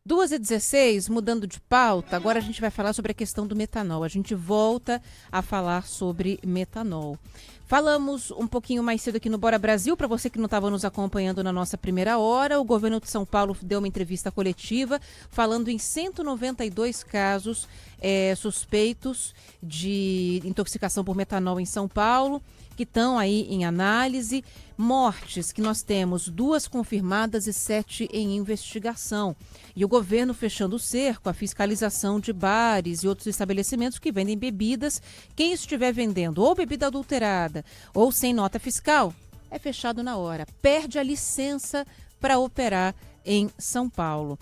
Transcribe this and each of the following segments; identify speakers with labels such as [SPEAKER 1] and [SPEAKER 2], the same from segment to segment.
[SPEAKER 1] 2h16, mudando de pauta, agora a gente vai falar sobre a questão do metanol. A gente volta a falar sobre metanol. Falamos um pouquinho mais cedo aqui no Bora Brasil, para você que não estava nos acompanhando na nossa primeira hora, o governo de São Paulo deu uma entrevista coletiva falando em 192 casos suspeitos de intoxicação por metanol em São Paulo, que estão aí em análise. Mortes, que nós temos 2 confirmadas e 7 em investigação. E o governo fechando o cerco, a fiscalização de bares e outros estabelecimentos que vendem bebidas. Quem estiver vendendo ou bebida adulterada ou sem nota fiscal, é fechado na hora. Perde a licença para operar em São Paulo.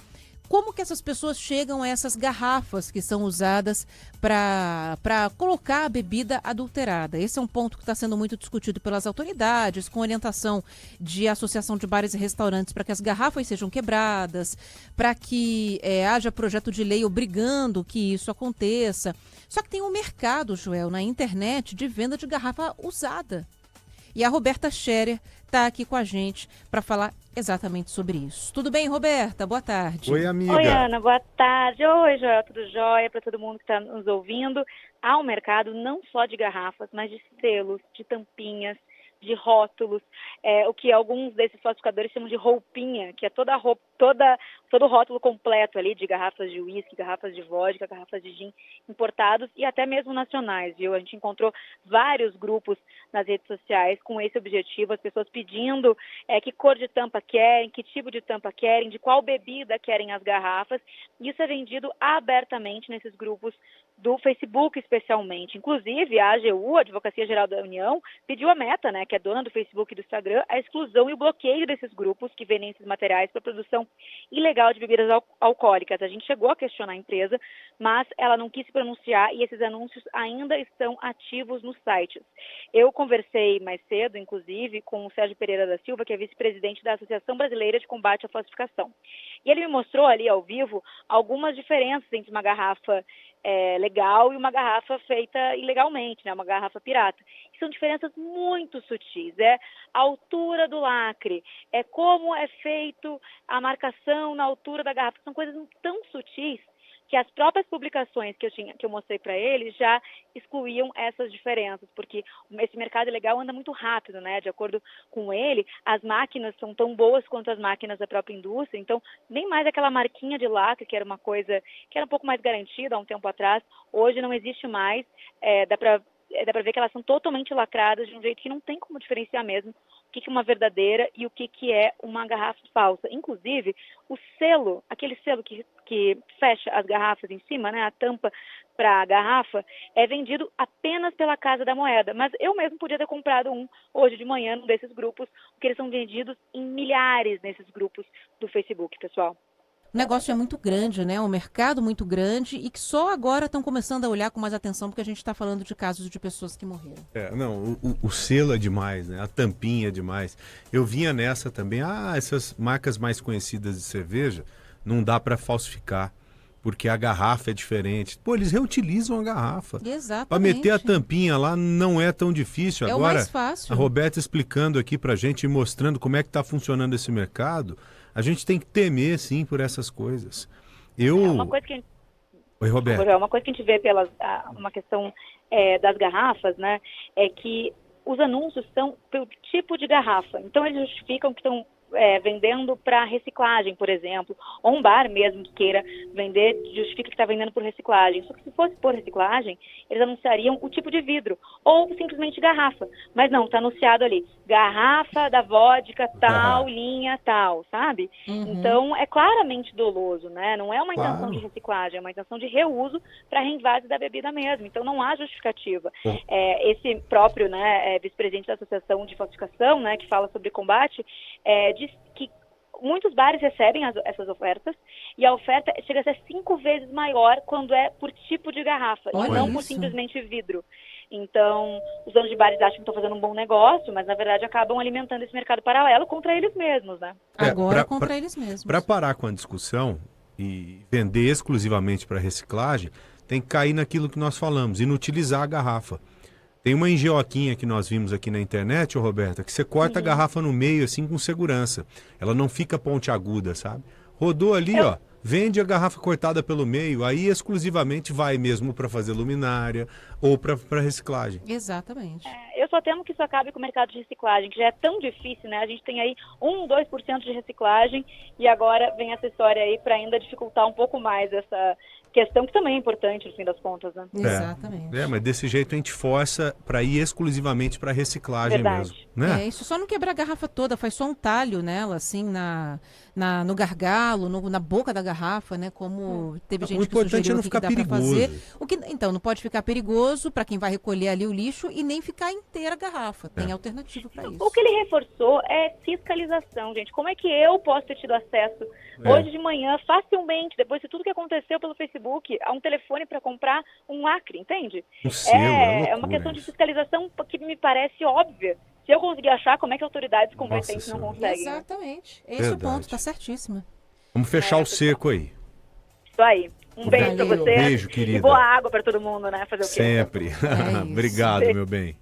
[SPEAKER 1] Como que essas pessoas chegam a essas garrafas que são usadas para colocar a bebida adulterada? Esse é um ponto que está sendo muito discutido pelas autoridades, com orientação de associação de bares e restaurantes para que as garrafas sejam quebradas, para que haja projeto de lei obrigando que isso aconteça. Só que tem um mercado, Joel, na internet de venda de garrafa usada. E a Roberta Scherer está aqui com a gente para falar exatamente sobre isso. Tudo bem, Roberta? Boa tarde.
[SPEAKER 2] Oi, amiga.
[SPEAKER 3] Oi, Ana. Boa tarde. Oi, Joel. Tudo jóia? Para todo mundo que está nos ouvindo. Há um mercado não só de garrafas, mas de selos, de tampinhas, de rótulos, o que alguns desses falsificadores chamam de roupinha, que é todo o rótulo completo ali de garrafas de uísque, garrafas de vodka, garrafas de gin importados e até mesmo nacionais, viu? A gente encontrou vários grupos nas redes sociais com esse objetivo, as pessoas pedindo que cor de tampa querem, que tipo de tampa querem, de qual bebida querem as garrafas. Isso é vendido abertamente nesses grupos do Facebook, especialmente. Inclusive, a AGU, a Advocacia Geral da União, pediu a Meta, né, que é dona do Facebook e do Instagram, a exclusão e o bloqueio desses grupos que vendem esses materiais para produção ilegal de bebidas alcoólicas. A gente chegou a questionar a empresa, mas ela não quis se pronunciar e esses anúncios ainda estão ativos nos sites. Eu conversei mais cedo, inclusive, com o Sérgio Pereira da Silva, que é vice-presidente da Associação Brasileira de Combate à Falsificação. E ele me mostrou ali ao vivo algumas diferenças entre uma garrafa legal e uma garrafa feita ilegalmente, né, uma garrafa pirata. E são diferenças muito sutis, a altura do lacre, como é feito a marcação na altura da garrafa, são coisas tão sutis que as próprias publicações que eu mostrei para ele já excluíam essas diferenças, porque esse mercado ilegal anda muito rápido, né? De acordo com ele, as máquinas são tão boas quanto as máquinas da própria indústria, então nem mais aquela marquinha de lacre, que era uma coisa que era um pouco mais garantida há um tempo atrás, hoje não existe mais, dá para ver que elas são totalmente lacradas de um jeito que não tem como diferenciar mesmo o que é uma verdadeira e o que é uma garrafa falsa. Inclusive, o selo, aquele selo que fecha as garrafas em cima, né, a tampa para a garrafa, é vendido apenas pela Casa da Moeda. Mas eu mesmo podia ter comprado um hoje de manhã num desses grupos, porque eles são vendidos em milhares nesses grupos do Facebook, pessoal.
[SPEAKER 1] O negócio é muito grande, né? Um mercado muito grande e que só agora estão começando a olhar com mais atenção porque a gente está falando de casos de pessoas que morreram.
[SPEAKER 2] O selo é demais, né? A tampinha é demais. Eu vinha nessa também, essas marcas mais conhecidas de cerveja não dá para falsificar, porque a garrafa é diferente. Pô, eles reutilizam a garrafa.
[SPEAKER 1] Exatamente.
[SPEAKER 2] Para meter a tampinha lá não é tão difícil.
[SPEAKER 1] Agora, o mais fácil.
[SPEAKER 2] A Roberta explicando aqui pra gente e mostrando como é que está funcionando esse mercado, a gente tem que temer, sim, por essas coisas.
[SPEAKER 3] Uma coisa que
[SPEAKER 2] Oi, Roberta.
[SPEAKER 3] Uma coisa que a gente vê uma questão das garrafas, né, é que os anúncios são pelo tipo de garrafa. Então, eles justificam que estão vendendo para reciclagem, por exemplo, ou um bar mesmo que queira vender, justifica que está vendendo por reciclagem. Só que se fosse por reciclagem, eles anunciariam o tipo de vidro, ou simplesmente garrafa. Mas não, está anunciado ali, garrafa da vodka tal, linha tal, sabe?
[SPEAKER 1] Uhum.
[SPEAKER 3] Então, é claramente doloso, né? Não é uma intenção de reciclagem, é uma intenção de reuso para reinvase da bebida mesmo. Então, não há justificativa. Esse próprio, né, vice-presidente da Associação de Falsificação, né, que fala sobre combate, diz que muitos bares recebem essas ofertas e a oferta chega a ser 5 vezes maior quando é por tipo de garrafa, e não por simplesmente vidro. Então, os donos de bares acham que estão fazendo um bom negócio, mas na verdade acabam alimentando esse mercado paralelo contra eles mesmos, né?
[SPEAKER 1] Agora contra eles mesmos.
[SPEAKER 2] Para parar com a discussão e vender exclusivamente para reciclagem, tem que cair naquilo que nós falamos, inutilizar a garrafa. Tem uma engenhoquinha que nós vimos aqui na internet, Roberta, que você corta a garrafa no meio, assim, com segurança. Ela não fica pontiaguda, sabe? Rodou ali, vende a garrafa cortada pelo meio, aí exclusivamente vai mesmo para fazer luminária ou para reciclagem.
[SPEAKER 1] Exatamente.
[SPEAKER 3] Eu só temo que isso acabe com o mercado de reciclagem, que já é tão difícil, né? A gente tem aí 2% de reciclagem e agora vem essa história aí para ainda dificultar um pouco mais essa questão que também é importante, no fim das contas, né?
[SPEAKER 1] Exatamente.
[SPEAKER 2] Mas desse jeito a gente força para ir exclusivamente para reciclagem mesmo, né?
[SPEAKER 1] Isso só não quebrar a garrafa toda, faz só um talho nela, assim, no gargalo, na boca da garrafa, né? Como teve gente
[SPEAKER 2] O importante
[SPEAKER 1] que sugeriu
[SPEAKER 2] é não
[SPEAKER 1] aqui
[SPEAKER 2] ficar
[SPEAKER 1] que dá pra
[SPEAKER 2] perigoso.
[SPEAKER 1] fazer. Então, não pode ficar perigoso para quem vai recolher ali o lixo e nem ficar inteira a garrafa. Tem alternativa para isso.
[SPEAKER 3] O que ele reforçou é fiscalização, gente. Como é que eu posso ter tido acesso hoje de manhã, facilmente, depois de tudo que aconteceu pelo Facebook, a um telefone para comprar um lacre, entende?
[SPEAKER 2] Um selo,
[SPEAKER 3] é uma questão de fiscalização que me parece óbvia. Se eu conseguir achar, como é que autoridades competentes não conseguem?
[SPEAKER 1] Exatamente. Esse é o ponto, tá certíssima.
[SPEAKER 2] Vamos fechar o cerco aí.
[SPEAKER 3] Isso aí. Um beijo para você.
[SPEAKER 2] Beijo, querida.
[SPEAKER 3] E boa água para todo mundo, né? Fazer o quê?
[SPEAKER 2] Sempre. Obrigado, meu bem.